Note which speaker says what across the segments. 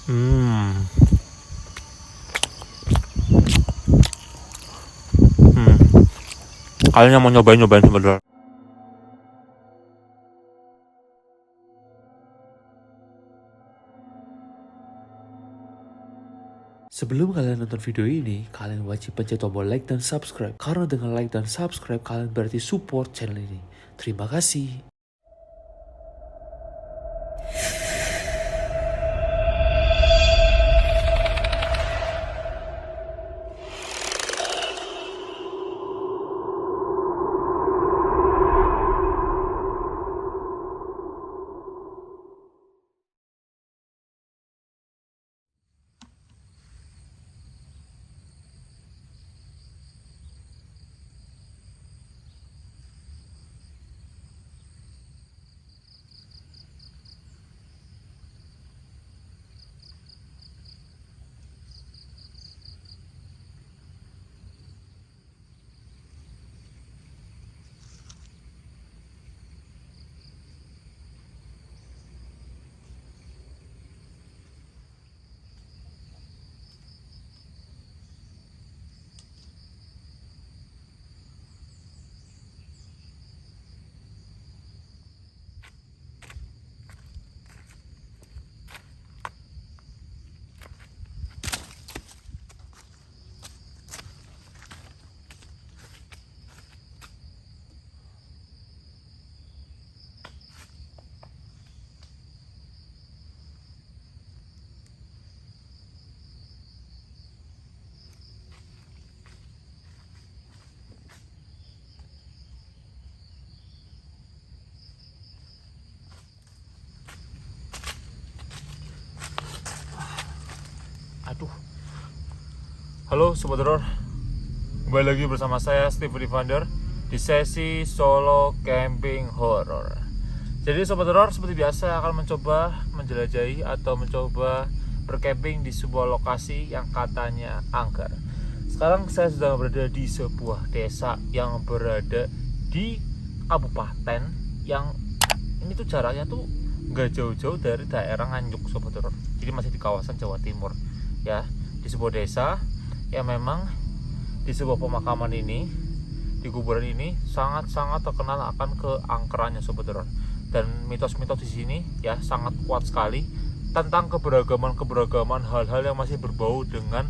Speaker 1: Hmm. Kalian yang mau nyobain sebenarnya.
Speaker 2: Sebelum kalian nonton video ini, kalian wajib pencet tombol like dan subscribe. Karena dengan like dan subscribe, kalian berarti support channel ini. Terima kasih.
Speaker 1: Aduh. Halo Sobat Horor, kembali lagi bersama saya Steve Divander di sesi solo camping horror. Jadi Sobat Horor, seperti biasa akan mencoba menjelajahi atau mencoba bercamping di sebuah lokasi yang katanya angker. Sekarang saya sedang berada di sebuah desa yang berada di kabupaten yang ini tuh jaraknya tuh nggak jauh-jauh dari daerah Nganjuk Sobat Horor. Jadi masih di kawasan Jawa Timur. Ya, di sebuah desa yang memang di sebuah pemakaman ini, di kuburan ini sangat-sangat terkenal akan keangkerannya Sobat Horor. Dan mitos-mitos di sini ya sangat kuat sekali tentang keberagaman hal-hal yang masih berbau dengan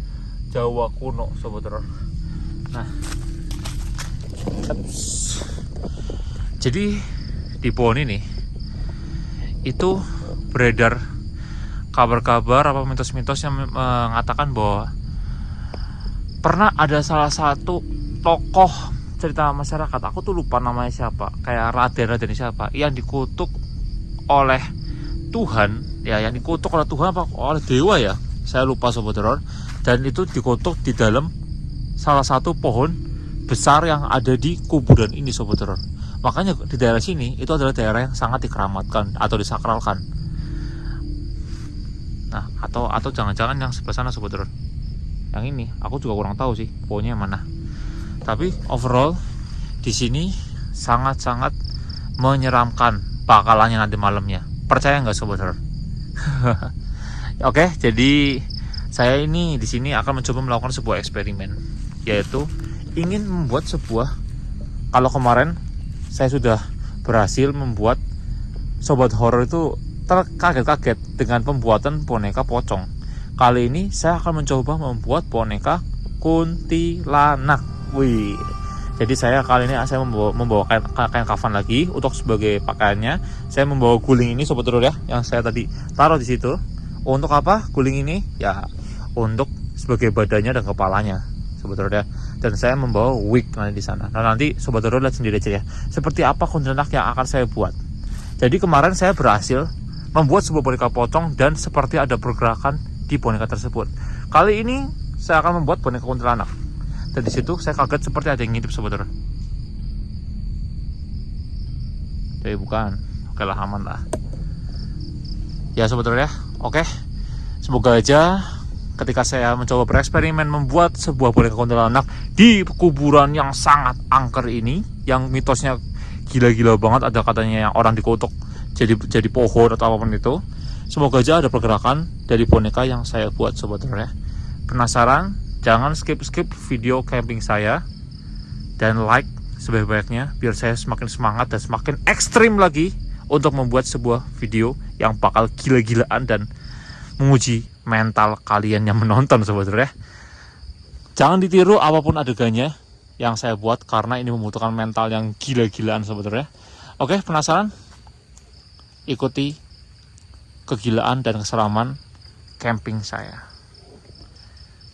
Speaker 1: Jawa kuno Sobat Horor. Nah, jadi di pohon ini itu beredar kabar-kabar apa mitos-mitos yang mengatakan bahwa pernah ada salah satu tokoh cerita masyarakat, aku tuh lupa namanya siapa, kayak Raden siapa, yang dikutuk oleh Tuhan, ya yang dikutuk oleh Tuhan apa oleh dewa ya, saya lupa Sobat Horor. Dan itu dikutuk di dalam salah satu pohon besar yang ada di kuburan ini Sobat Horor. Makanya di daerah sini itu adalah daerah yang sangat dikeramatkan atau disakralkan. Nah, atau jangan-jangan yang sebelah sana Sobat Horor. Yang ini aku juga kurang tahu sih pohonnya mana. Tapi overall di sini sangat-sangat menyeramkan bakalannya nanti malamnya. Percaya nggak Sobat Horor? Oke, jadi saya ini di sini akan mencoba melakukan sebuah eksperimen, yaitu ingin membuat sebuah, kalau kemarin saya sudah berhasil membuat Sobat Horor itu terkaget-kaget dengan pembuatan boneka pocong. Kali ini saya akan mencoba membuat boneka kuntilanak. Wih. Jadi saya kali ini membawa kain kafan lagi untuk sebagai pakaiannya. Saya membawa guling ini Sobat Horor ya, yang saya tadi taruh di situ. Untuk apa guling ini? Ya untuk sebagai badannya dan kepalanya Sobat Horor ya. Dan saya membawa wig nanti di sana. Nah nanti Sobat Horor lihat sendiri aja ya, seperti apa kuntilanak yang akan saya buat. Jadi kemarin saya berhasil membuat sebuah boneka pocong dan seperti ada pergerakan di boneka tersebut. Kali ini saya akan membuat boneka kuntilanak. Dan di situ saya kaget seperti ada yang ngintip Sobat Horor. Tapi bukan. Oke lah, aman lah. Ya Sobat Horor ya. Oke. Semoga aja ketika saya mencoba bereksperimen membuat sebuah boneka kuntilanak di kuburan yang sangat angker ini, yang mitosnya gila-gila banget, ada katanya yang orang dikutuk jadi pohon atau apapun itu. Semoga aja ada pergerakan dari boneka yang saya buat sobat horor ya. Penasaran? Jangan skip video camping saya dan like sebaik-baiknya biar saya semakin semangat dan semakin ekstrim lagi untuk membuat sebuah video yang bakal gila-gilaan dan menguji mental kalian yang menonton sobat horor ya. Jangan ditiru apapun adegannya yang saya buat karena ini membutuhkan mental yang gila-gilaan sobat horor ya. Oke, penasaran? Ikuti kegilaan dan keseraman camping saya.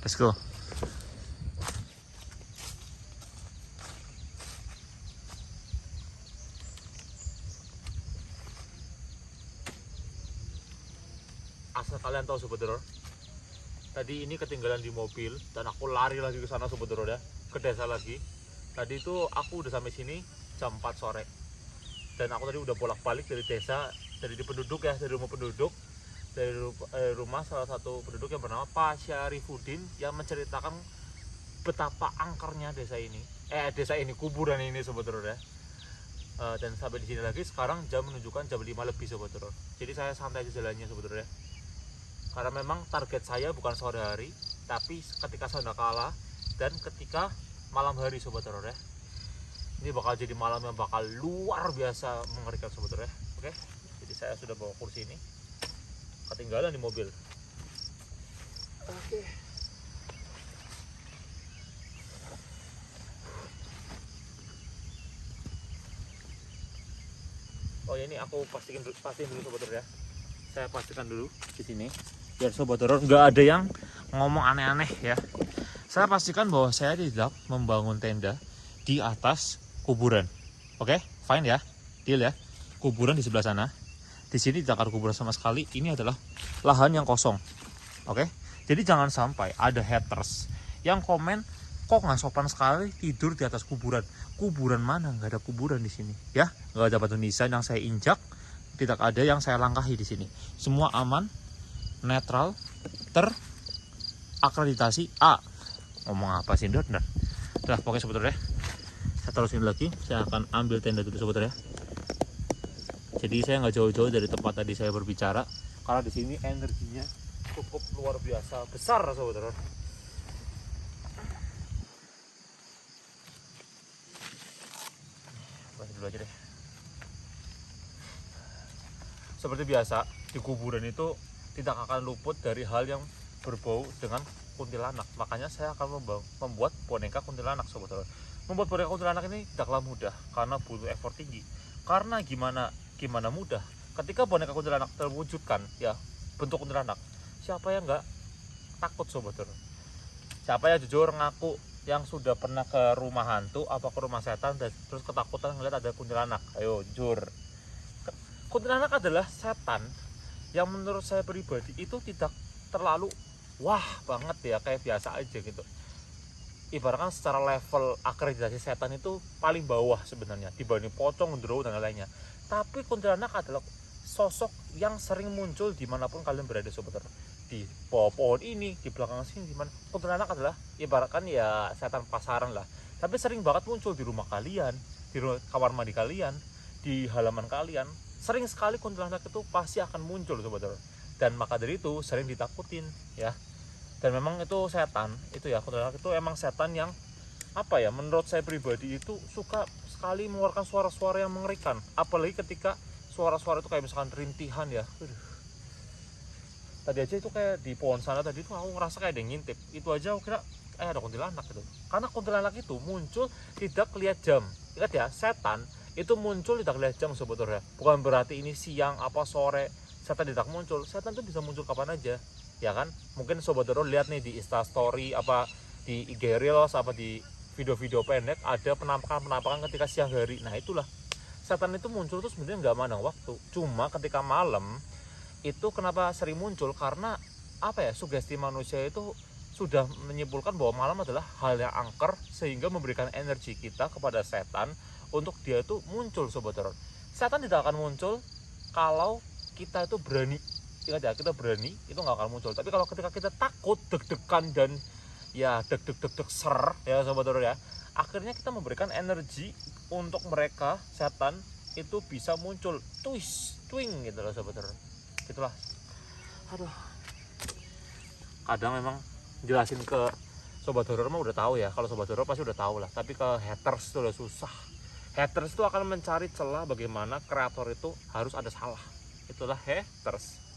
Speaker 1: Let's go. Asal kalian tahu sobat horor, tadi ini ketinggalan di mobil dan aku lari lagi ke sana sobat horor ya, ke desa lagi. Tadi itu aku udah sampai sini jam 4 sore. Dan aku tadi udah bolak-balik dari desa, dari penduduk ya, dari rumah penduduk, dari rumah salah satu penduduk yang bernama Pak Syarifudin yang menceritakan betapa angkernya desa ini. Desa ini, kuburan ini sobat horor ya. Dan sampai di sini lagi sekarang jam menunjukkan jam 5 lebih sobat horor. Jadi saya santai aja jalannya sobat horor ya. Karena memang target saya bukan sore hari, tapi ketika sandakala dan ketika malam hari sobat horor ya. Ini bakal jadi malam yang bakal luar biasa mengerikan sobat horor ya. Oke, jadi saya sudah bawa kursi ini, ketinggalan di mobil. Oke. Oh ya, ini aku pastiin dulu sobat horor ya. Saya pastikan dulu di sini biar sobat horor nggak ada yang ngomong aneh-aneh ya. Saya pastikan bahwa saya tidak membangun tenda di atas kuburan. Oke, fine ya, deal ya. Kuburan di sebelah sana. Di sini tidak ada kuburan sama sekali. Ini adalah lahan yang kosong. Oke, jadi jangan sampai ada haters yang komen kok nggak sopan sekali tidur di atas kuburan. Kuburan mana? Nggak ada kuburan di sini ya. Nggak ada batu nisan yang saya injak. Tidak ada yang saya langkahi di sini. Semua aman, netral, terakreditasi A. Ngomong apa sih, Dot? Nah, pokoknya sobat horor ya. Saya terusin lagi. Saya akan ambil tenda dulu sobat horor ya. Jadi saya nggak jauh-jauh dari tempat tadi saya berbicara, karena di sini energinya cukup luar biasa besar sobat horor. Masih dulu aja deh. Seperti biasa, di kuburan itu tidak akan luput dari hal yang berbau dengan kuntilanak. Makanya saya akan membuat boneka kuntilanak sobat horor. Membuat boneka kuntilanak ini tidaklah mudah karena butuh effort tinggi. Karena gimana mudah? Ketika boneka kuntilanak terwujudkan ya bentuk kuntilanak, siapa yang nggak takut sobat horor? Siapa yang jujur ngaku yang sudah pernah ke rumah hantu atau ke rumah setan dan terus ketakutan ngeliat ada kuntilanak? Ayo jujur. Kuntilanak adalah setan yang menurut saya pribadi itu tidak terlalu wah banget ya, kayak biasa aja gitu. Ibaratkan secara level akreditasi setan itu paling bawah sebenarnya dibanding pocong, genderuwo dan lainnya. Tapi kuntilanak adalah sosok yang sering muncul dimanapun kalian berada sobat horor. Di bawah pohon ini, di belakang sini, dimana kuntilanak adalah ibaratkan ya setan pasaran lah. Tapi sering banget muncul di rumah kalian, di kamar mandi kalian, di halaman kalian. Sering sekali kuntilanak itu pasti akan muncul sobat horor. Dan maka dari itu sering ditakutin ya. Dan memang itu setan, itu ya kuntilanak itu emang setan yang apa ya, menurut saya pribadi itu suka sekali mengeluarkan suara-suara yang mengerikan. Apalagi ketika suara-suara itu kayak misalkan rintihan ya. Tadi aja itu kayak di pohon sana tadi itu aku ngerasa kayak ada yang ngintip. Itu aja aku kira ada kuntilanak gitu. Karena kuntilanak itu muncul tidak lihat jam. Ingat ya, setan itu muncul tidak lihat jam sobat horor ya. Bukan berarti ini siang apa sore setan tidak muncul. Setan itu bisa muncul kapan aja ya kan. Mungkin sobat horor lihat nih di Instastory apa di IG Reels apa di video-video pendek ada penampakan ketika siang hari. Nah itulah setan itu muncul tuh sebenarnya nggak mandang waktu. Cuma ketika malam itu kenapa sering muncul, karena apa ya, sugesti manusia itu sudah menyimpulkan bahwa malam adalah hal yang angker sehingga memberikan energi kita kepada setan untuk dia itu muncul sobat horor. Setan tidak akan muncul kalau kita itu berani. Ingat ya, kita berani itu nggak akan muncul. Tapi kalau ketika kita takut, deg-degan dan ya deg-deg ser ya sobat horor ya, akhirnya kita memberikan energi untuk mereka setan itu bisa muncul twing gitu loh sobat horor. Itulah Aduh. Kadang memang jelasin ke sobat horor mah udah tahu ya. Kalau sobat horor pasti udah tahu lah. Tapi ke haters itu udah susah. Haters itu akan mencari celah bagaimana kreator itu harus ada salah. Itulah haters.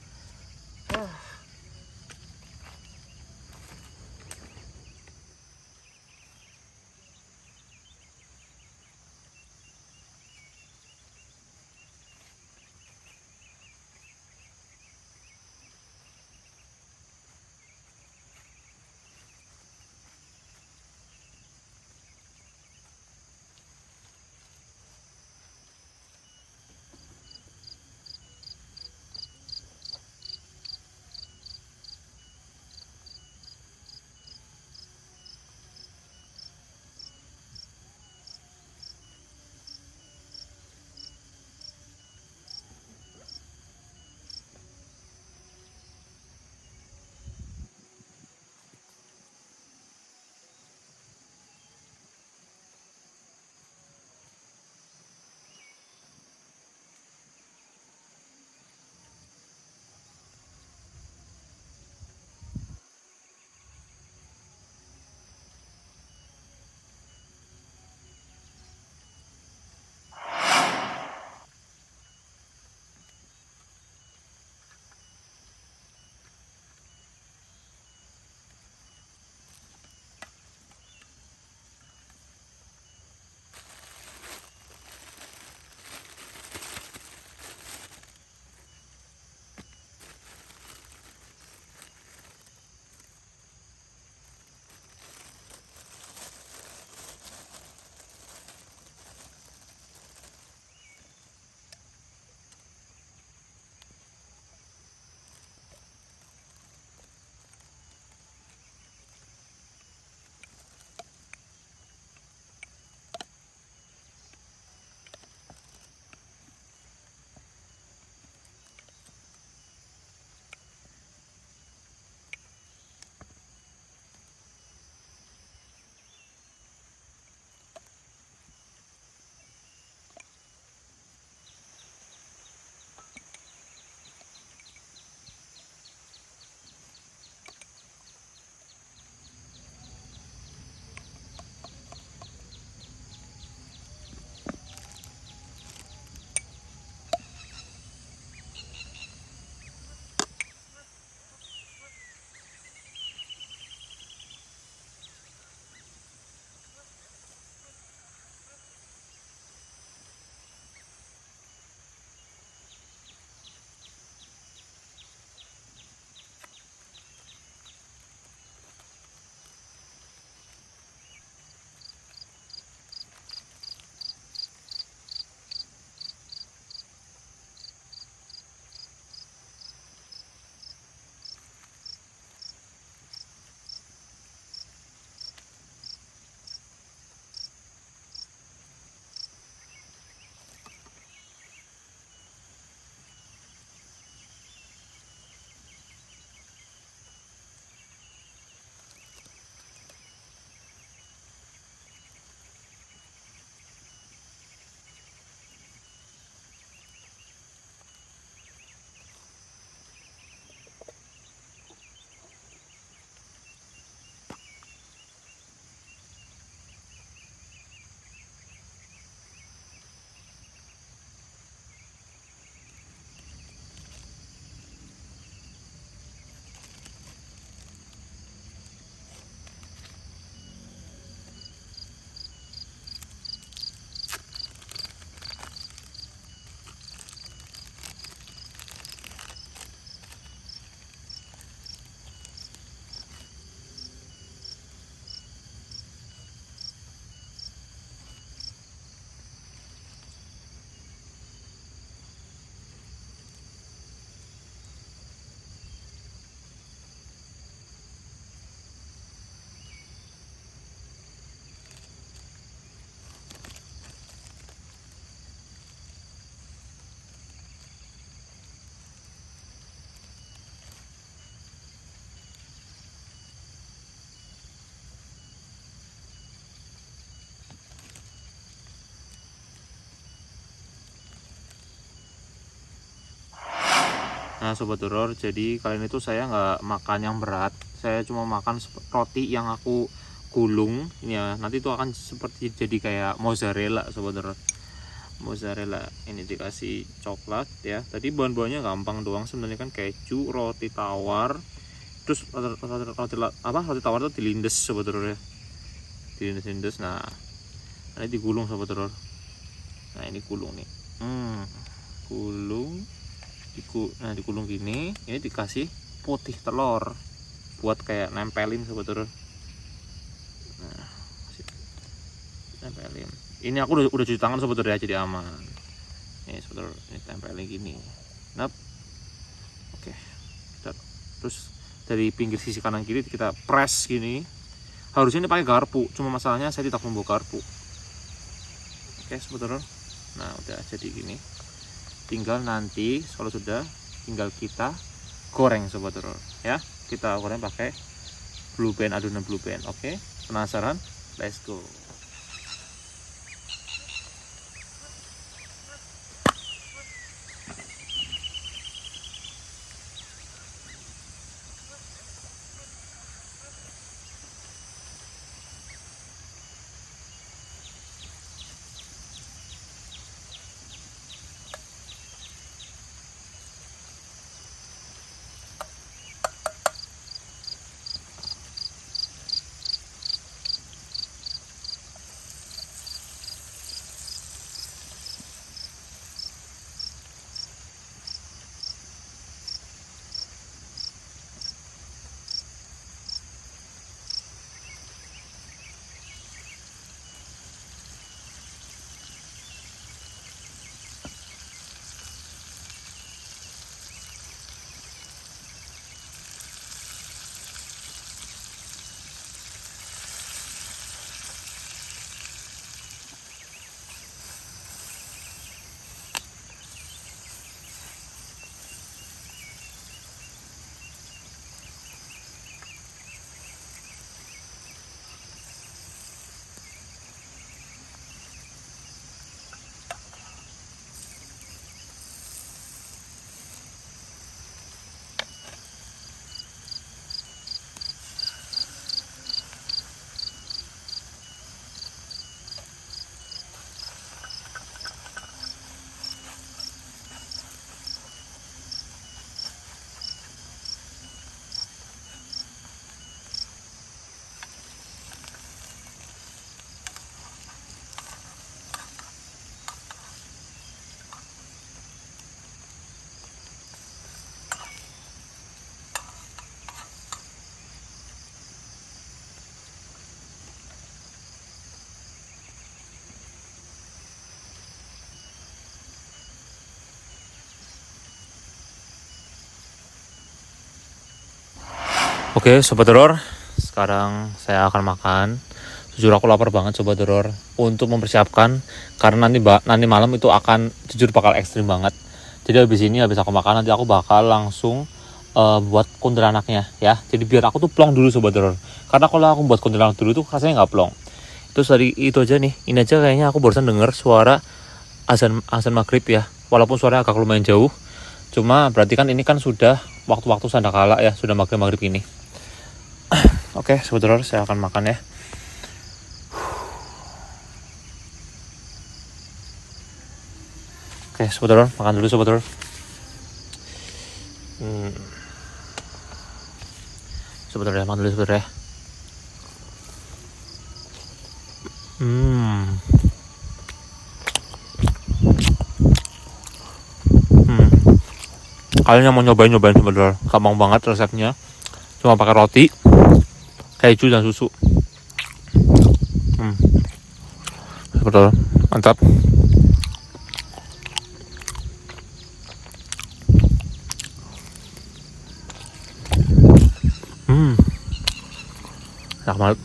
Speaker 1: Nah sobat horor, jadi kali ini tuh saya nggak makan yang berat, saya cuma makan roti yang aku gulung ini ya. Nanti itu akan seperti jadi kayak mozzarella sobat horor. Mozzarella ini dikasih coklat ya. Tadi bahan-bahannya gampang doang sebenarnya, kan keju, roti tawar, terus roti tawar itu dilindes sobat horor ya, dilindes. Nah ini digulung sobat horor. Nah ini gulung nih, gulung, digulung gini. Ini dikasih putih telur buat kayak nempelin sobat horor. Nah tempelin. Ini aku udah cuci tangan sobat horor ya, jadi aman. Nih sobat horor, ini tempelin gini. Nah, oke. Terus dari pinggir sisi kanan kiri kita press gini. Harusnya ini pakai garpu, cuma masalahnya saya tidak membawa garpu. Oke sobat horor. Nah udah jadi gini. Tinggal nanti kalau sudah, tinggal kita goreng sobat horor ya. Kita goreng pakai blue band, adonan blue band. Oke, penasaran? Let's go. Oke sobat horor, sekarang saya akan makan. Jujur aku lapar banget sobat horor. Untuk mempersiapkan, karena nanti malam itu akan jujur bakal ekstrim banget. Jadi habis aku makan, nanti aku bakal langsung buat kuntilanaknya ya. Jadi biar aku tuh plong dulu sobat horor. Karena kalau aku buat kuntilanak dulu tuh rasanya nggak plong. Terus dari itu aja nih, ini aja kayaknya aku barusan denger suara azan maghrib ya. Walaupun suaranya agak lumayan jauh, cuma berarti kan ini kan sudah waktu-waktu sandakala ya, sudah maghrib ini. Oke, sobat horor, saya akan makan ya. Oke, sobat horor, makan dulu sobat horor. Sobat horor ya, makan dulu sobat horor ya. Kalian yang mau nyobain sobat horor, gampang banget resepnya. Cuma pakai roti, keju dan susu. Betul, mantap. Enak banget.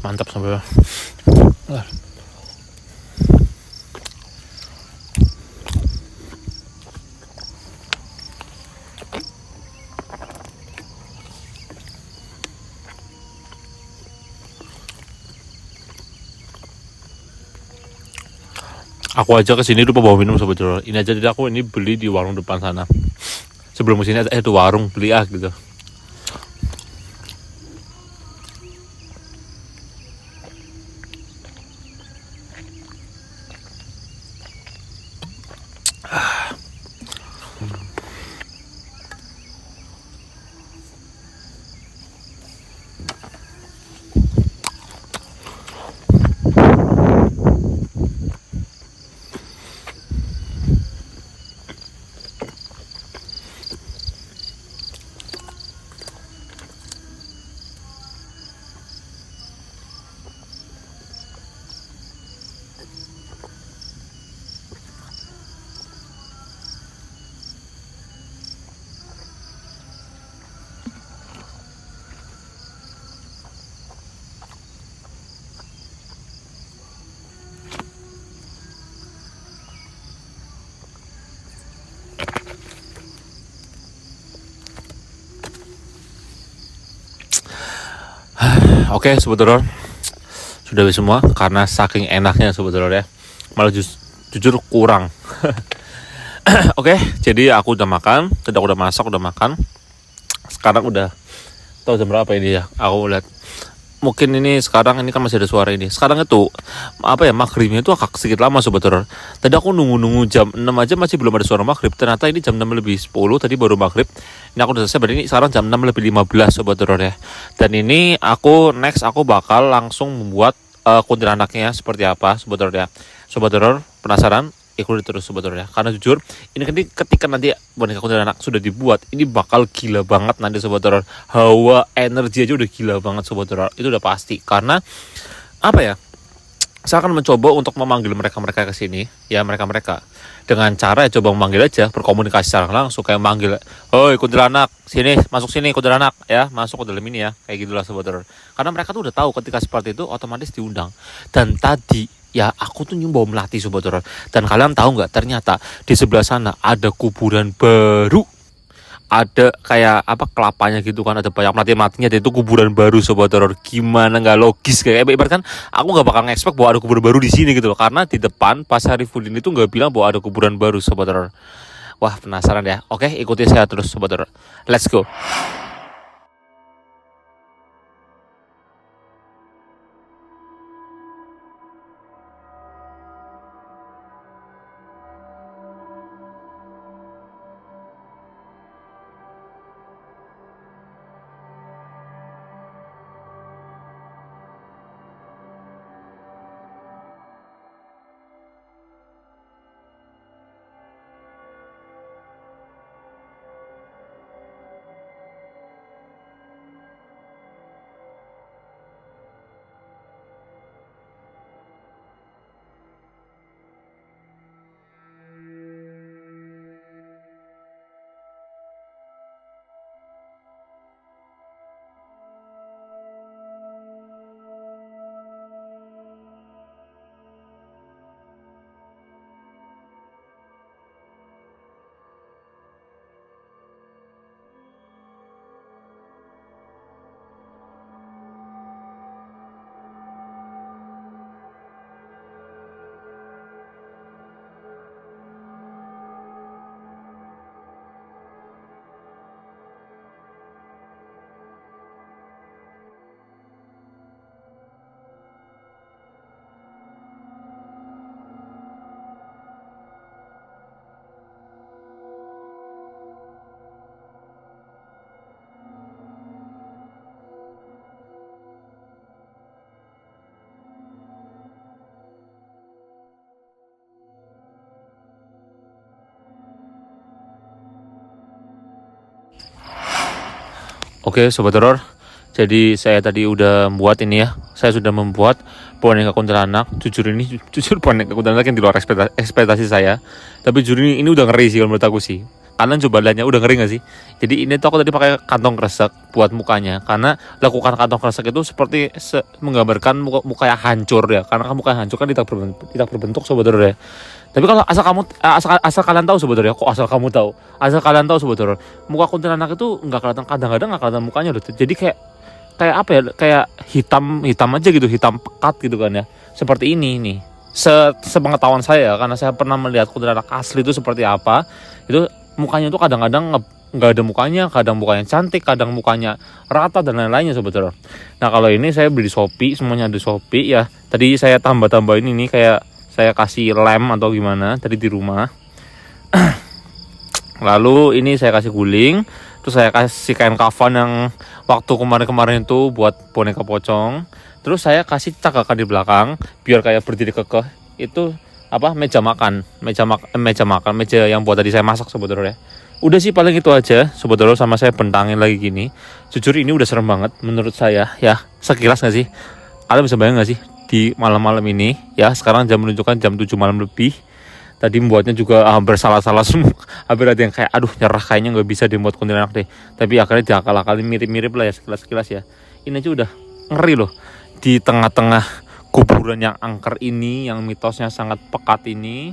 Speaker 1: Mantap sampai. Aku aja kesini lupa bawa minum sobat Juror. Ini aja, jadi aku ini beli di warung depan sana. Sebelum kesini itu warung beli gitu. Oke, Sobat Horor, sudah habis semua karena saking enaknya Sobat Horor ya. Malah jujur kurang. Oke, jadi aku udah makan, tadi aku udah masak, udah makan. Sekarang udah tahu jam berapa ini ya. Aku lihat mungkin ini sekarang ini kan masih ada suara ini. Sekarang itu maghribnya itu agak sedikit lama Sobat Horor. Tadi aku nunggu jam 6 aja masih belum ada suara maghrib. Ternyata ini jam 6 lebih 10 tadi baru maghrib. Ini aku udah selesai, berarti ini sekarang jam 6 lebih 15 Sobat Horor ya. Dan ini aku bakal langsung membuat kuntilanaknya seperti apa Sobat Horor ya. Sobat Horor penasaran? Ikuti terus Sobat Horor ya. Karena jujur ini ketika nanti boneka kuntilanak sudah dibuat, ini bakal gila banget nanti Sobat Horor. Hawa energi aja udah gila banget Sobat Horor. Itu udah pasti. Karena saya akan mencoba untuk memanggil mereka ke sini, ya mereka dengan cara ya coba memanggil aja, berkomunikasi secara langsung kayak manggil, "Hoi kuntilanak, sini, masuk sini kuntilanak ya, masuk ke dalam ini ya." Kayak gitulah Sobat Horor. Karena mereka tuh udah tahu ketika seperti itu otomatis diundang. Dan tadi ya aku tuh bawa melati Sobat Horor. Dan kalian tahu nggak, ternyata di sebelah sana ada kuburan baru. Ada kayak kelapanya gitu kan, ada banyak matinya, dan itu kuburan baru Sobat Horor. Gimana nggak logis, kayak ibarat kan aku nggak bakal nge-expect bahwa ada kuburan baru di sini gitu loh, karena di depan pas Syarifudin itu nggak bilang bahwa ada kuburan baru Sobat Horor. Wah, penasaran ya. Oke, ikuti saya terus Sobat Horor, let's go. Oke Sobat Horor, jadi saya tadi udah membuat ini ya. Saya sudah membuat boneka kuntilanak. Jujur boneka kuntilanak yang di luar ekspektasi saya. Tapi jujur ini udah ngeri sih kalau menurut aku sih. Kalian coba lihatnya, udah ngeri gak sih? Jadi ini tuh aku tadi pakai kantong kresek buat mukanya, karena lakukan kantong kresek itu seperti menggambarkan muka yang hancur ya, karena muka yang hancur kan tidak berbentuk sebetulnya. Tapi kalau asal kalian tahu sebetulnya, kok asal kamu tahu, asal kalian tahu sebetulnya, muka kuntilanak itu nggak kelihatan, kadang-kadang nggak kelihatan mukanya loh. Jadi kayak apa ya, kayak hitam aja gitu, hitam pekat gitu kan ya, seperti ini nih. Sepengetahuan saya, karena saya pernah melihat kuntilanak asli itu seperti apa, itu mukanya tuh kadang-kadang nggak ada mukanya, kadang mukanya cantik, kadang mukanya rata dan lain-lainnya sebetulnya. Nah kalau ini saya beli di Shopee, semuanya ada di Shopee ya. Tadi saya tambah-tambahin ini, kayak saya kasih lem atau gimana tadi di rumah. Lalu ini saya kasih guling, terus saya kasih kain kafan yang waktu kemarin-kemarin itu buat boneka pocong. Terus saya kasih cakakan di belakang biar kayak berdiri kekeh. Itu apa, meja yang buat tadi saya masak sebetulnya. Udah sih paling itu aja sebetulnya, sama saya bentangin lagi gini. Jujur ini udah serem banget menurut saya ya. Sekilas gak sih? Kalian bisa bayang gak sih di malam-malam ini ya, sekarang jam menunjukkan jam 7 malam lebih. Tadi membuatnya juga hampir salah-salah semua. Hampir ada yang kayak aduh nyerah, kayaknya gak bisa dibuat kuntilanak deh. Tapi akhirnya diakal-akalin mirip-mirip lah ya, sekilas-sekilas ya. Ini aja udah ngeri loh. Di tengah-tengah kuburan yang angker ini, yang mitosnya sangat pekat ini,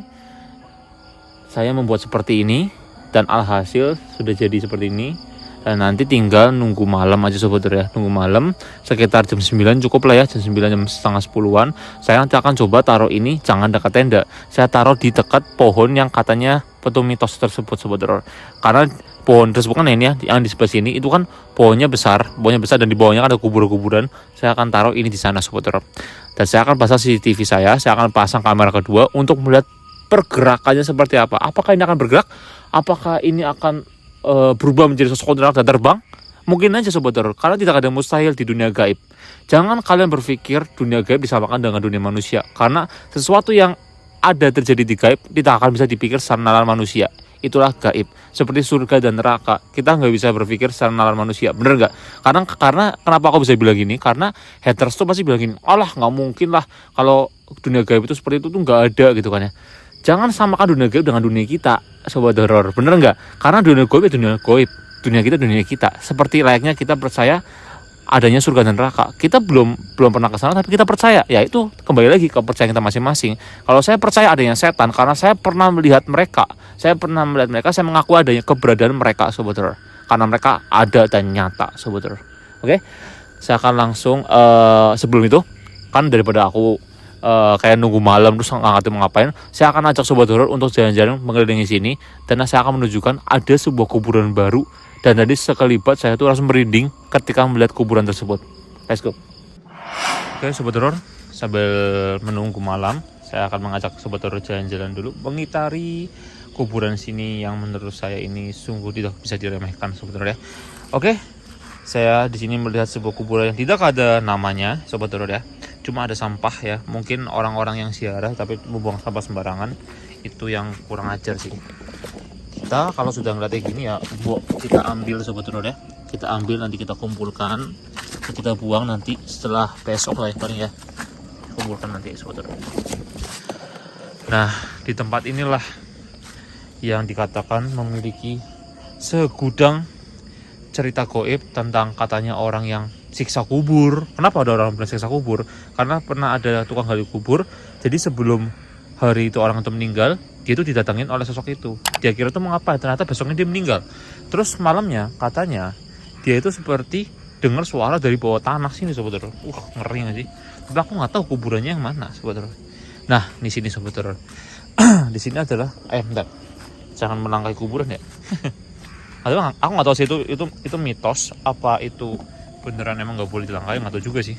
Speaker 1: saya membuat seperti ini, dan alhasil sudah jadi seperti ini. Dan nanti tinggal nunggu malam aja sebetulnya, nunggu malam sekitar jam 9 cukup lah ya, jam 9, jam setengah 10-an. Saya nanti akan coba taruh ini, jangan dekat tenda, saya taruh di dekat pohon yang katanya petung mitos tersebut sebetulnya. Karena pohon tersebut kan ini ya, yang di sebelah sini itu kan pohonnya besar dan di bawahnya kan ada kuburan. Saya akan taruh ini di sana sebetulnya. Dan saya akan pasang CCTV saya akan pasang kamera kedua untuk melihat pergerakannya seperti apa. Apakah ini akan bergerak? Apakah ini akan berubah menjadi sosok kuntilanak dan terbang? Mungkin aja sebetulnya, karena tidak ada mustahil di dunia gaib. Jangan kalian berpikir dunia gaib disamakan dengan dunia manusia, karena sesuatu yang ada terjadi di gaib tidak akan bisa dipikir secara nalar manusia. Itulah gaib. Seperti surga dan neraka, kita nggak bisa berpikir secara nalar manusia, bener nggak? Karena kenapa aku bisa bilang gini? Karena haters tuh pasti bilang gini, alah nggak mungkin lah kalau dunia gaib itu seperti itu tuh nggak ada gitu kan ya. Jangan samakan dunia gaib dengan dunia kita, sobat horor, bener nggak? Karena dunia gaib itu dunia gaib, dunia kita. Seperti layaknya kita percaya adanya surga dan neraka. Kita belum pernah ke sana, tapi kita percaya. Ya itu kembali lagi ke kepercayaan kita masing-masing. Kalau saya percaya adanya setan, karena saya pernah melihat mereka. Saya mengaku adanya keberadaan mereka, sobat horor. Karena mereka ada dan nyata, sobat horor. Oke, saya akan langsung sebelum itu, kan daripada aku kayak nunggu malam terus nggak ngerti mau ngapain, saya akan ajak sobat horor untuk jalan-jalan mengelilingi sini, dan saya akan menunjukkan ada sebuah kuburan baru, dan tadi sekelibat saya tuh langsung merinding ketika melihat kuburan tersebut. Let's go. Oke sobat horor, sambil menunggu malam, saya akan mengajak sobat horor jalan-jalan dulu mengitari kuburan sini yang menurut saya ini sungguh tidak bisa diremehkan sobat horor ya. Oke, saya di sini melihat sebuah kuburan yang tidak ada namanya sobat horor ya. Cuma ada sampah ya, mungkin orang-orang yang ziarah tapi membuang sampah sembarangan, itu yang kurang ajar sih. Kita kalau sudah ngeliatnya gini ya, kita ambil sobat horor ya, kita ambil, nanti kita kumpulkan, kita buang nanti setelah besok lah ya paling ya, kumpulkan nanti sobat horor. Nah di tempat inilah yang dikatakan memiliki segudang cerita gaib tentang katanya orang yang siksa kubur. Kenapa ada orang bilang siksa kubur? Karena pernah ada tukang gali kubur. Jadi sebelum hari itu orang itu meninggal, dia itu didatangin oleh sosok itu. Dia kira itu mau ngapain? Ternyata besoknya dia meninggal. Terus malamnya katanya dia itu seperti dengar suara dari bawah tanah sini sobat horor. Ngeri nggak sih? Tapi aku nggak tahu kuburannya yang mana sobat horor. Nah di sini sobat horor. Di sini adalah bentar. Jangan melangkahi kuburan ya. Aku nggak tahu sih itu mitos apa itu beneran emang nggak boleh dilangkahi, nggak tahu juga sih.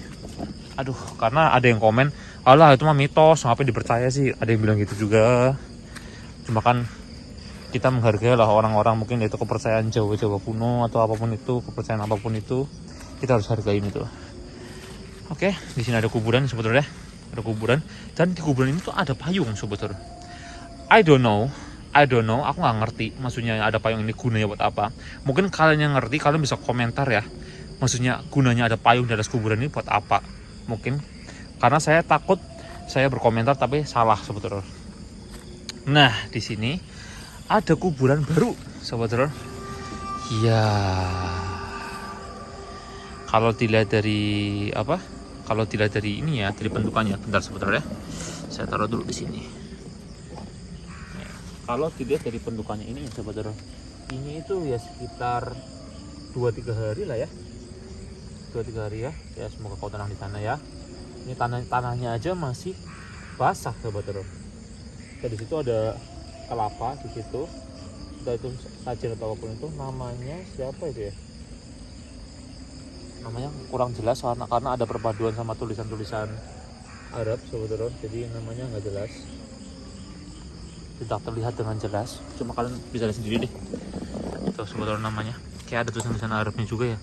Speaker 1: Aduh, karena ada yang komen, alah itu mah mitos, ngapain dipercaya sih? Ada yang bilang gitu juga. Cuma kan kita menghargai lah orang-orang, mungkin itu kepercayaan Jawa kuno atau apapun itu, kepercayaan apapun itu, kita harus hargain itu. Oke, di sini ada kuburan sebetulnya, ada kuburan, dan di kuburan ini tuh ada payung sebetulnya. I don't know, aku nggak ngerti maksudnya ada payung ini gunanya buat apa. Mungkin kalian yang ngerti, kalian bisa komentar ya. Maksudnya gunanya ada payung di atas kuburan ini buat apa? Mungkin karena saya takut saya berkomentar tapi salah sebetulnya. Nah di sini ada kuburan baru sobat horor. Ya, kalau dilihat dari apa? Kalau dilihat dari ini ya, dari bentukannya, bentar sobat horor ya. Saya taruh dulu di sini. Kalau dilihat dari bentukannya ini sobat horor, ini itu ya sekitar 2-3 hari lah ya. 2-3 hari ya. Ya semoga kau tenang di sana ya. Ini tanahnya aja masih basah sobat horor. Di situ ada kelapa di situ. Entah itu sajen atau apapun itu, namanya siapa itu ya, namanya kurang jelas karena ada perpaduan sama tulisan-tulisan Arab sobat horor, jadi namanya nggak jelas, tidak terlihat dengan jelas, cuma kalian bisa lihat sendiri deh itu sobat horor, namanya kayak ada tulisan-tulisan Arabnya juga ya,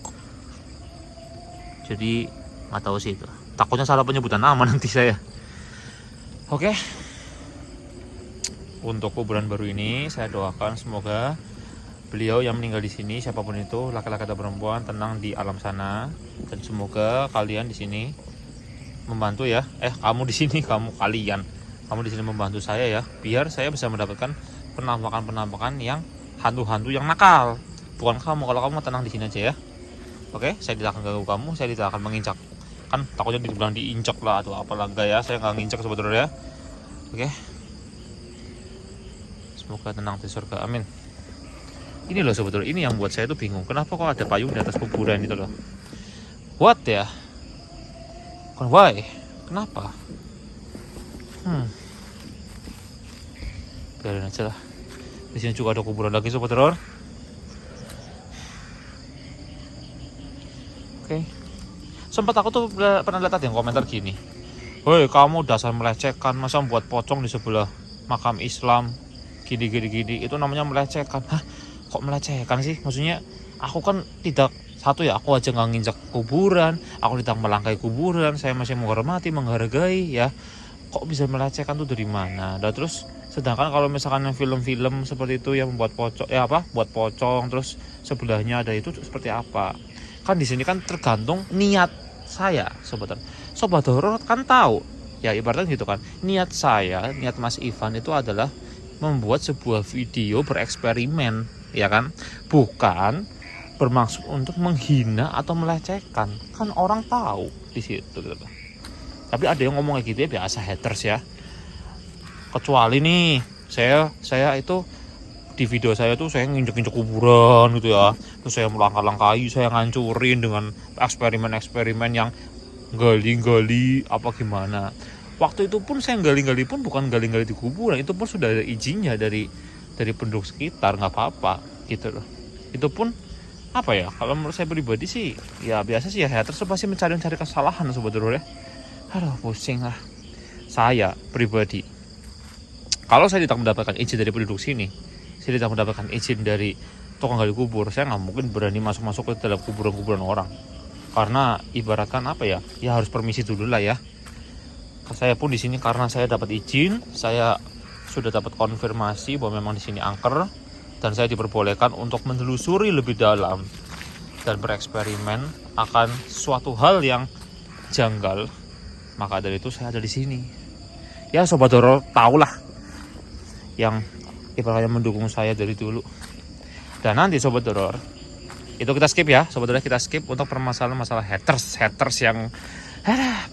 Speaker 1: jadi nggak tahu sih itu, takutnya salah penyebutan nama nanti saya. Oke. Untuk kuburan baru ini saya doakan semoga beliau yang meninggal di sini siapapun itu, laki-laki atau perempuan, tenang di alam sana, dan semoga kalian di sini membantu ya. Kamu di sini, kalian di sini membantu saya ya, biar saya bisa mendapatkan penampakan yang hantu-hantu yang nakal. Bukan kamu, kalau kamu tenang di sini aja ya. Oke, saya tidak akan ganggu kamu, saya tidak akan menginjak. Kan takutnya dibilang diinjak lah atau apalah, enggak ya, saya nggak nginjak sebetulnya ya. Oke. Semoga tenang di surga, amin. Ini loh sebetulnya, ini yang buat saya tuh bingung, kenapa kok ada payung di atas kuburan itu loh. What ya? Bukan why? Kenapa? Biarin aja lah. Di sini juga ada kuburan lagi sobat horor. Oke. Sempat aku tuh pernah lihat yang komentar gini. Woi, kamu dasar melecehkan, masa buat pocong di sebelah makam Islam? Gini, itu namanya melecehkan. Hah? Kok melecehkan sih? Maksudnya aku kan tidak, satu ya, aku aja nggak nginjak kuburan, aku tidak melangkai kuburan, saya masih menghormati, menghargai ya. Kok bisa melecehkan tuh dari mana? Dan terus sedangkan kalau misalkan film-film seperti itu yang membuat pocong ya apa? Buat pocong terus sebelahnya ada itu seperti apa? Kan di sini kan tergantung niat saya, sobat horor kan tahu. Ya ibaratnya gitu kan. Niat Mas Ivan itu adalah membuat sebuah video bereksperimen, ya kan, bukan bermaksud untuk menghina atau melecehkan, kan orang tahu di situ gitu. Tapi ada yang ngomong kayak gitu ya, biasa haters ya. Kecuali nih saya itu di video saya tuh saya nginjek-injek kuburan gitu ya, terus saya melangkah-langkahi, saya ngancurin dengan eksperimen-eksperimen yang gali-gali apa gimana. Waktu itu pun saya gali-gali pun bukan gali-gali di kuburan, itu pun sudah ada izinnya dari penduduk sekitar, nggak apa-apa gitu loh. Itu pun apa ya, kalau menurut saya pribadi sih ya biasa sih ya, haters pasti mencari kesalahan sebetulnya. Aduh pusing lah. Saya pribadi, kalau saya tidak mendapatkan izin dari penduduk sini, saya tidak mendapatkan izin dari tukang gali kubur, saya nggak mungkin berani masuk ke dalam kuburan orang. Karena ibaratkan apa ya, ya harus permisi dulu lah ya. Saya pun di sini karena saya dapat izin, saya sudah dapat konfirmasi bahwa memang di sini angker, dan saya diperbolehkan untuk menelusuri lebih dalam dan bereksperimen akan suatu hal yang janggal. Maka dari itu saya ada di sini. Ya sobat horor tahulah yang ibaratnya mendukung saya dari dulu. Dan nanti sobat horor itu kita skip ya, sobat horor kita skip untuk permasalahan masalah haters yang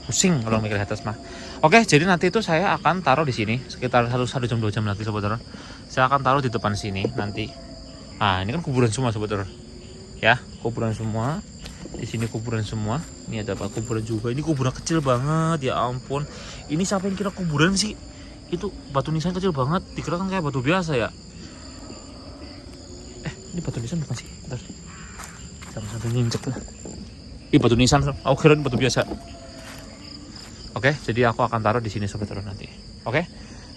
Speaker 1: pusing kalau mikir haters mah. Oke, jadi nanti itu saya akan taruh di sini sekitar 1 jam 2 jam lagi sobat horor. Saya akan taruh di depan sini nanti. Nah, ini kan kuburan semua sobat horor. Ya, kuburan semua. Di sini kuburan semua. Ini ada apa kuburan juga. Ini kuburan kecil banget, ya ampun. Ini siapa yang kira kuburan sih? Itu batu nisan kecil banget, dikira kan kayak batu biasa ya. Ini batu nisan bukan sih? Bentar. Jangan sampai nginjek lah. Ini batu nisan, aku kira batu biasa. Oke, jadi aku akan taruh di sini sobat horor nanti. Oke,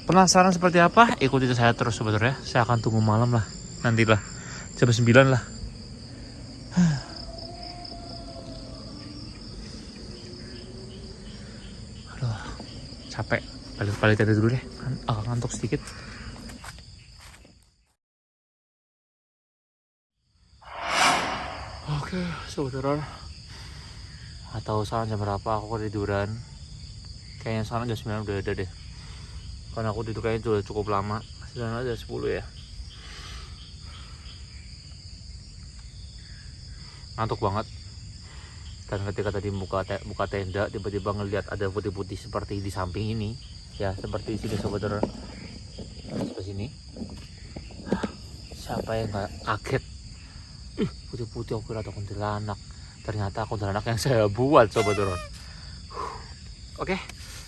Speaker 1: penasaran seperti apa? Ikuti saya terus sobat horor ya. Saya akan tunggu malam lah, nantilah jam 9 lah. Aduh, capek. Balik tadi dulu deh, agak ngantuk sedikit. Oke, sobat horor. Atau sekarang jam berapa aku ketiduran? Kayaknya sekarang jam 9 udah ada deh. Karena aku tidur kayaknya udah cukup lama. Sedangkan ada 10 ya. ngantuk banget. Dan ketika tadi buka tenda, tiba-tiba ngelihat ada putih-putih seperti di samping ini, ya seperti di sini sobat horor. Seperti sini. Siapa yang nggak kaget? Putih-putih, aku kira ada kuntilanak. Ternyata kuntilanak yang saya buat sobat horor. Oke,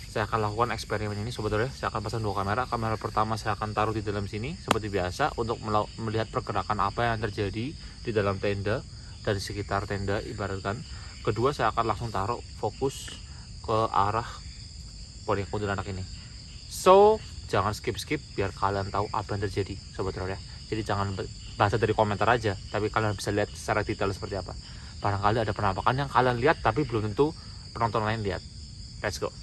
Speaker 1: saya akan lakukan eksperimen ini sobat horor. Saya akan pasang 2 kamera. Kamera pertama saya akan taruh di dalam sini seperti biasa untuk melihat pergerakan apa yang terjadi di dalam tenda dan di sekitar tenda ibaratkan. Kedua, saya akan langsung taruh fokus ke arah poniak kuntilanak ini. So, jangan skip biar kalian tahu apa yang terjadi sobat horor ya. Jadi jangan baca dari komentar aja, tapi kalian bisa lihat secara detail seperti apa. Barangkali ada penampakan yang kalian lihat tapi belum tentu penonton lain lihat. Let's go.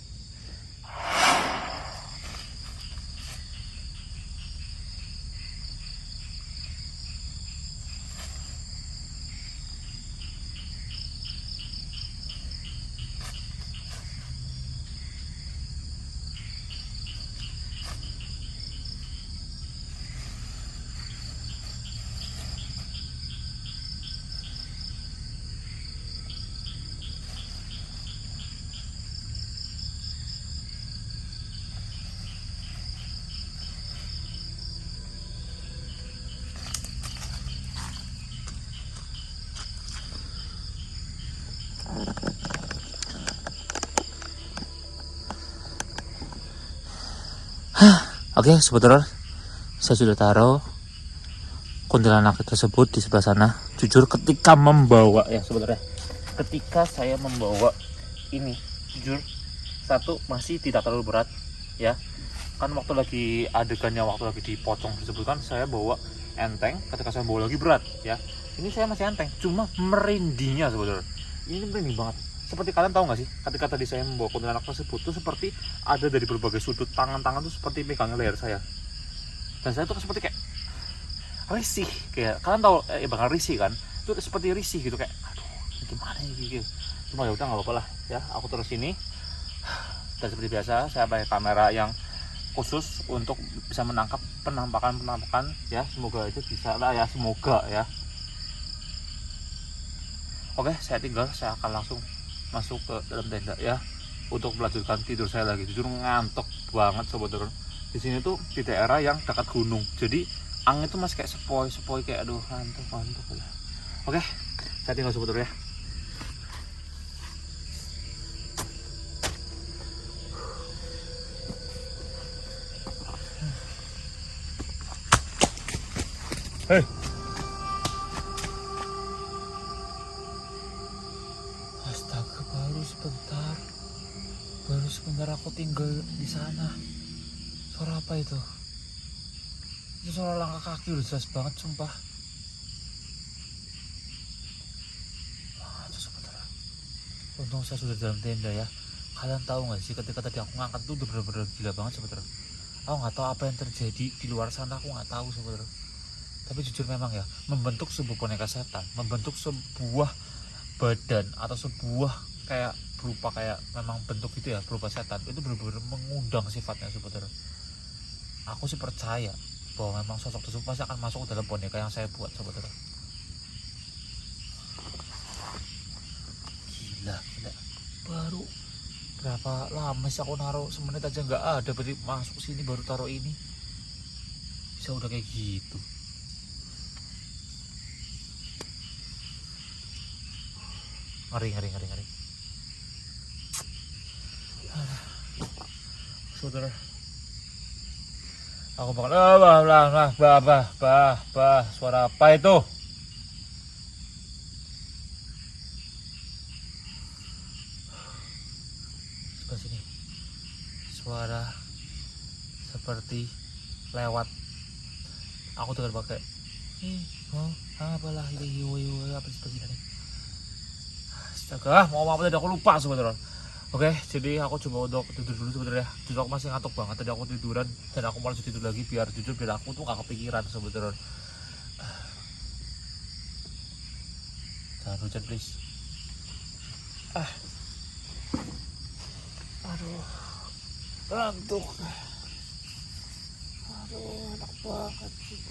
Speaker 1: Oke, sobat horor, saya sudah taruh kuntilanak tersebut di sebelah sana. Jujur ketika membawa ya sobat horor, ketika saya membawa ini, jujur satu masih tidak terlalu berat ya. Kan waktu lagi adegannya, waktu lagi dipotong tersebut kan saya bawa enteng, ketika saya bawa lagi berat ya. Ini saya masih enteng, cuma merindingnya sobat horor. Ini merinding banget. Seperti kalian tahu nggak sih, ketika tadi saya membawa kuntilanak tersebut tuh seperti ada dari berbagai sudut, tangan-tangan tuh seperti megangnya leher saya. Dan saya tuh seperti kayak risih, kayak kalian tahu bakal risih kan, itu seperti risih gitu, kayak aduh gimana ini gitu. Cuma ya udah nggak apa-apa lah ya, aku terus ini. Dan seperti biasa saya pakai kamera yang khusus untuk bisa menangkap penampakan ya. Semoga aja bisa lah ya, semoga ya. Oke, saya akan langsung masuk ke dalam tenda ya untuk melanjutkan tidur saya lagi. Jujur ngantuk banget sobat horor. Di sini tuh di daerah yang dekat gunung, jadi angin itu masih kayak sepoi kayak aduh ngantuk lah. Oke, saya tinggal sobat horor ya. Hei, astaga, baru sebentar aku tinggal di sana. Suara apa itu? Itu suara langkah kaki udah jelas banget sumpah. Itu sebentar. Untung saya sudah dalam tenda ya. Kalian tahu nggak sih, ketika tadi aku ngangkat tuh udah bener-bener gila banget sebentar. Aku nggak tahu apa yang terjadi di luar sana, aku nggak tahu sebentar. Tapi jujur memang ya, membentuk sebuah boneka setan, membentuk sebuah badan atau sebuah kayak berupa kayak memang bentuk gitu ya, berupa setan, itu benar-benar mengundang sifatnya sebenarnya. Aku sih percaya bahwa memang sosok tersebut pasti akan masuk ke dalam boneka yang saya buat sebenarnya. Gila, baru berapa lama sih aku naruh, semenit aja nggak ada, berarti masuk sini baru taruh ini bisa udah kayak gitu. Ngeri. Saudara, aku bakal suara apa itu? Sebelah sini suara seperti lewat. Aku dengar pakai apalah ini apa seperti ini. Astaga, mau apa tadi aku lupa sebenarnya. Oke, jadi aku coba untuk tidur dulu sebenarnya. Jujur aku masih ngantuk banget, tadi aku tiduran dan aku malah tidur lagi biar aku tuh gak kepikiran sebenarnya. Jangan hujan please. Aduh, ngantuk. Aduh, enak banget sih.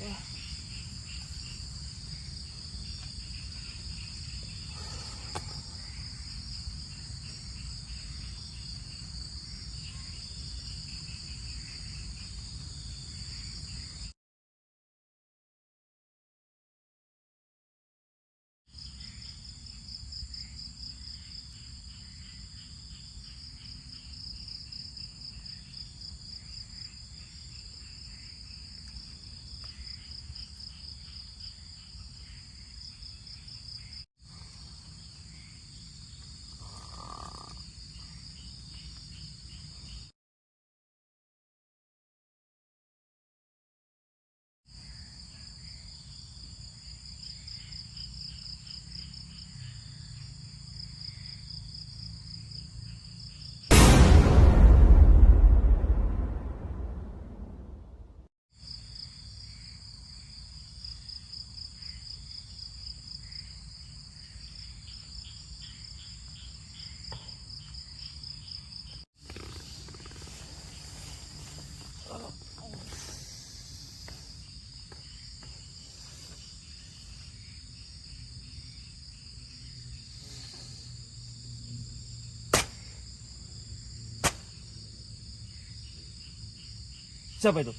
Speaker 1: Siapa itu?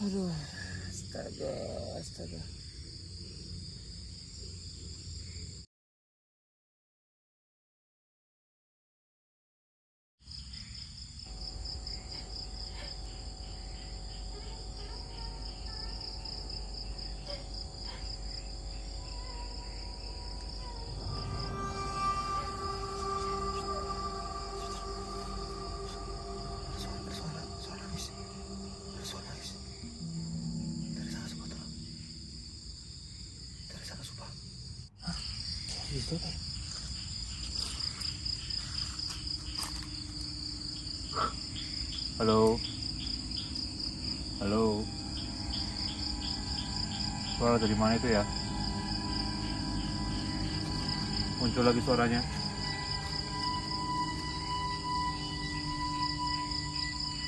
Speaker 1: Aduh, astaga. Suara nangis. Dari sana Sumatera. Dari sana Subah. Hah? Di situ teh. Halo. Halo. Suara dari mana itu ya? Muncul lagi suaranya.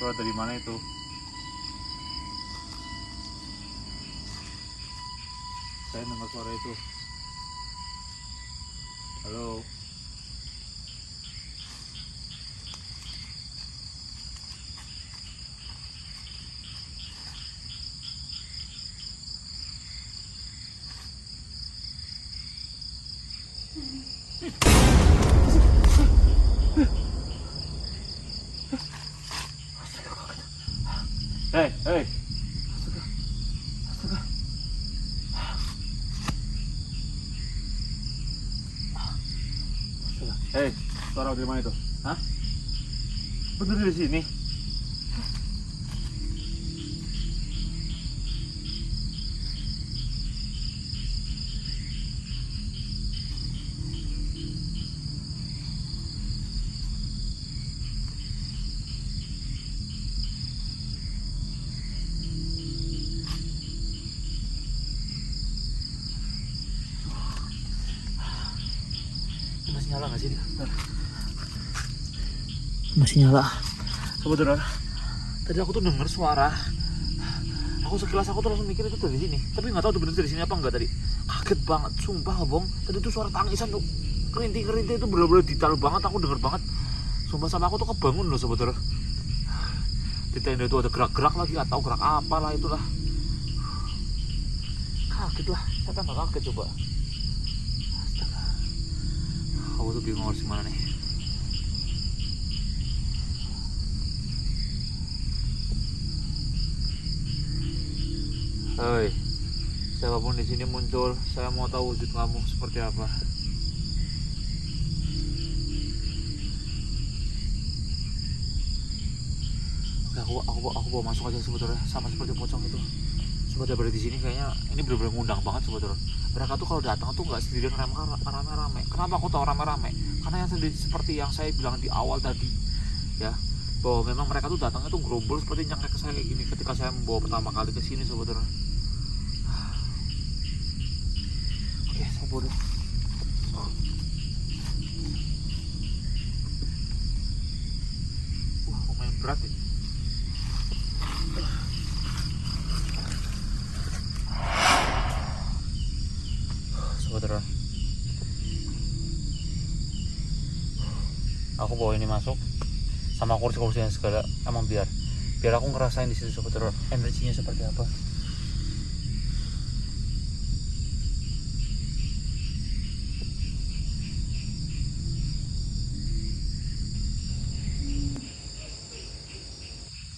Speaker 1: Suara dari mana itu? Saya dengar suara itu. Halo. Hei. Astaga. Hei, suara dari mana itu? Hah? Bener dari sini? Masih nyala nggak sih ini? Masih nyala. Kebetulan tadi aku tuh denger suara. Sekilas aku tuh langsung mikir itu dari sini. Tapi nggak tahu tuh bener dari sini apa enggak tadi. Kaget banget, sumpah bong. Tadi tuh suara tangisan tuh. Kerintih-kerintih itu bener-bener detail banget. Aku denger banget. Sumpah sama aku tuh kebangun loh sebetulnya. Di tenda itu ada gerak-gerak lagi atau gerak apalah itulah. Kaget lah. Saya tambah kaget coba. Astaga. Aku tuh bingung harus gimana nih. Hei, siapapun di sini muncul, saya mau tahu wujud kamu seperti apa. Oke, aku bawa masuk aja sebetulnya, sama seperti pocong itu. Sebetulnya berada di sini kayaknya ini benar-benar ngundang banget sebetulnya. Mereka tuh kalau datang tuh nggak sendirian rame-rame. Kenapa aku tahu rame-rame? Karena yang seperti yang saya bilang di awal tadi, ya, bahwa memang mereka tuh datangnya tuh gerombol seperti nyangkek ke saya kayak gini ketika saya membawa pertama kali ke sini sebetulnya. Oke, saya bodoh. Lumayan berat nih. Saudara, aku bawa ini masuk sama kursi-kursi yang segala, emang biar aku ngerasain di situ saudara energinya seperti apa.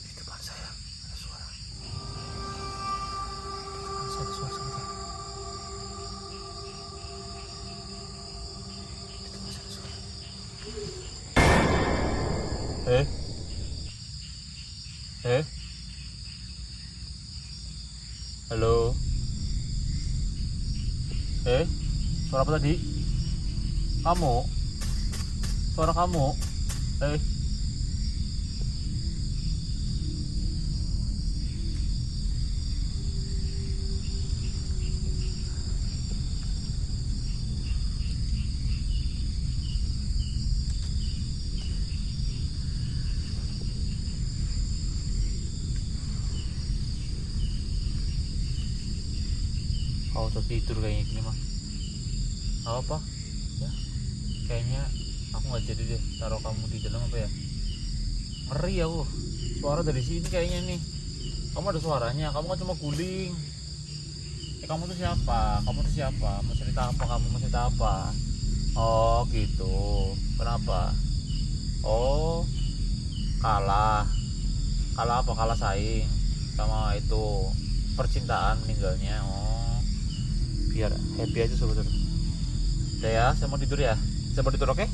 Speaker 1: Di depan saya ada suara. Di depan saya ada suara sebentar. Halo. Suara apa tadi? Kamu? Suara kamu? Kau tidur kayaknya gini mah. Gak apa ya, kayaknya Aku nggak jadi deh taruh kamu di dalam apa ya, ngeri aku suara dari sini kayaknya nih. Kamu ada suaranya, kamu kan cuma guling. Kamu tuh siapa, mau cerita apa, kamu mau cerita apa? Oh gitu, kenapa? Oh, kalah apa, kalah saing sama itu percintaan meninggalnya. Oh, biar happy aja sobat. Udah ya, saya mau tidur ya. Saya mau tidur, oke?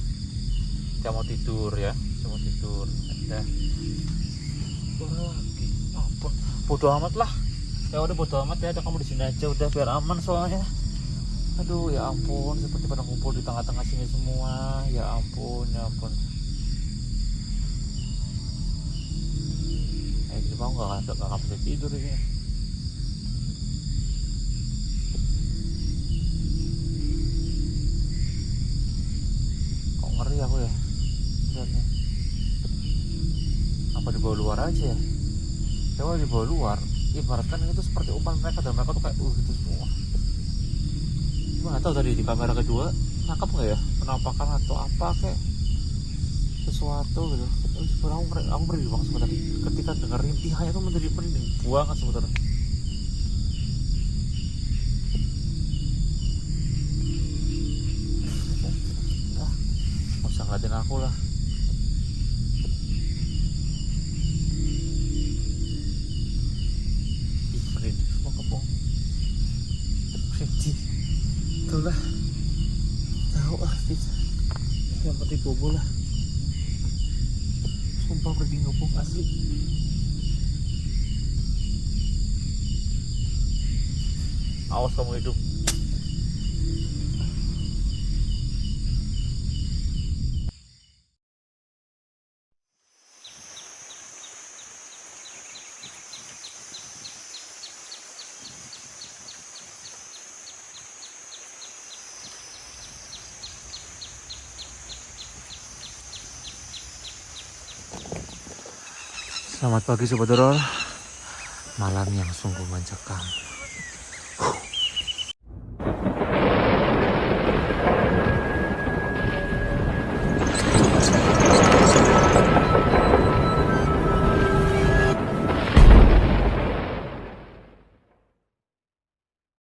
Speaker 1: Saya mau tidur ya. Saya mau tidur. Udah. Lagi. Ampun. Bodoh amat lah. Ya udah bodoh amat ya. Ada kamu di sini aja udah biar aman soalnya. Aduh ya ampun. Seperti pada ngumpul di tengah-tengah sini semua. Ya ampun, ya ampun. Jadi mau nggak bisa tidur ini. Ngeri aku ya lihatnya. Apa dibawa luar aja ya? Coba dibawa luar, ibaratkan itu seperti umpan mereka, dan mereka tuh kayak gitu semua. Cuma nggak tahu tadi di kamera kedua nangkap nggak ya penampakan atau apa kayak sesuatu gitu. Sebenarnya aku merinding banget sebenarnya ketika dengar rintihannya tuh menjadi merinding banget sebenarnya. Nggak usah ngeliatin aku lah. Merinding semua kepong. Merinding. Itulah. Tahu ah kita. Yang penting bobo lah. Sumpah merinding kepong asli. Awas kamu hidup. Selamat pagi Sobat Horor. Malam yang sungguh mencekam.